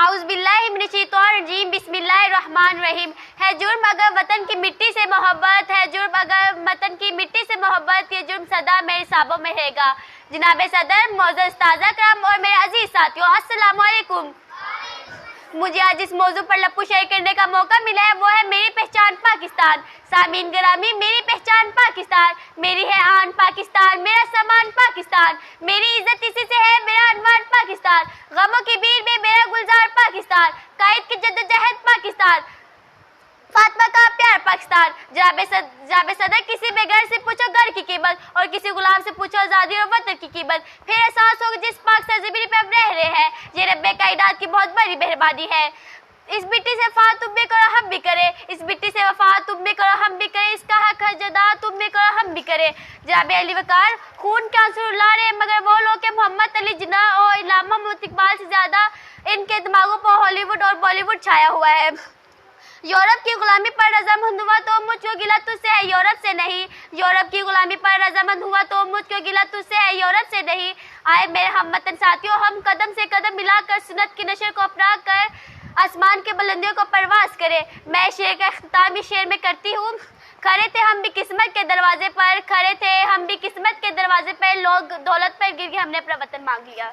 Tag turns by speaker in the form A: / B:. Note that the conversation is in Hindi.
A: औज़ुबिल्लाहिमिनश्शैतानिर्रजीम बिस्मिल्लाहिर्रहमानिर्रहीम। है जुर्म अगर वतन की मिट्टी से मोहब्बत, है जुर्म अगर वतन की मिट्टी से मोहब्बत, ये जुर्म सदा मेरे हिसाबों में रहेगा। जनाब सदर, मोअज़्ज़ज़ ताज़ा कराम और मेरे अजीज साथियों, अस्सलामु अलैकुम। मुझे आज इस मौजू पर लप्पू शेयर करने का मौका मिला है, वो है मेरी पहचान पाकिस्तान। सामीन गिरामी, मेरी पहचान पाकिस्तान, मेरी है आन पाकिस्तान, मेरा सामान पाकिस्तान, मेरी इज्जत इसी से है, मेरा अनवान पाकिस्तान, गमों की भीड़ में मेरा गुलजार पाकिस्तान, कायद की जद्दोजहद पाकिस्तान, फातिमा का प्यार पाकिस्तान। जनाब सदर, किसी बेघर से पूछो घर की कीमत और किसी गुलाम से पूछो आज़ादी और वतन की कीमत, फिर एहसास होगा जिस पाक सरज़मीन पे हम रह रहे हैं, ये रब्बे कायनात की बहुत बड़ी मेहरबानी है। इस मिट्टी से वफा तुम भी करो हम भी करें, इस मिट्टी से वफा तुम भी करो हम भी करें, इसका हक है जदा तुम भी करो हम भी करें। जनाब अली वकार, खून के आंसू रुला रहे मगर वो लोग के मोहम्मद अली जिन्ना और इल्लामा मोहम्मद इकबाल से ज़्यादा इनके दिमागों पर हॉलीवुड और बॉलीवुड छाया हुआ है। यूरोप की गुलामी पर रजामंद हुआ तो मुझको गिला तुझसे है, यूरोप से नहीं। यूरोप की गुलामी पर रजामंद हुआ तो मुझको गिला तुझसे है, यूरोप से नहीं। आए मेरे हमवतन साथियों, हम कदम से कदम मिलाकर सुन्नत की नशर को अपना कर आसमान के बुलंदियों को परवास करें। मैं शेर का इख्तिताम इस शेर में करती हूँ। खड़े थे हम भी किस्मत के दरवाजे पर, खड़े थे हम भी किस्मत के दरवाजे पर, लोग दौलत पर गिर के हमने अपना वतन मांग लिया।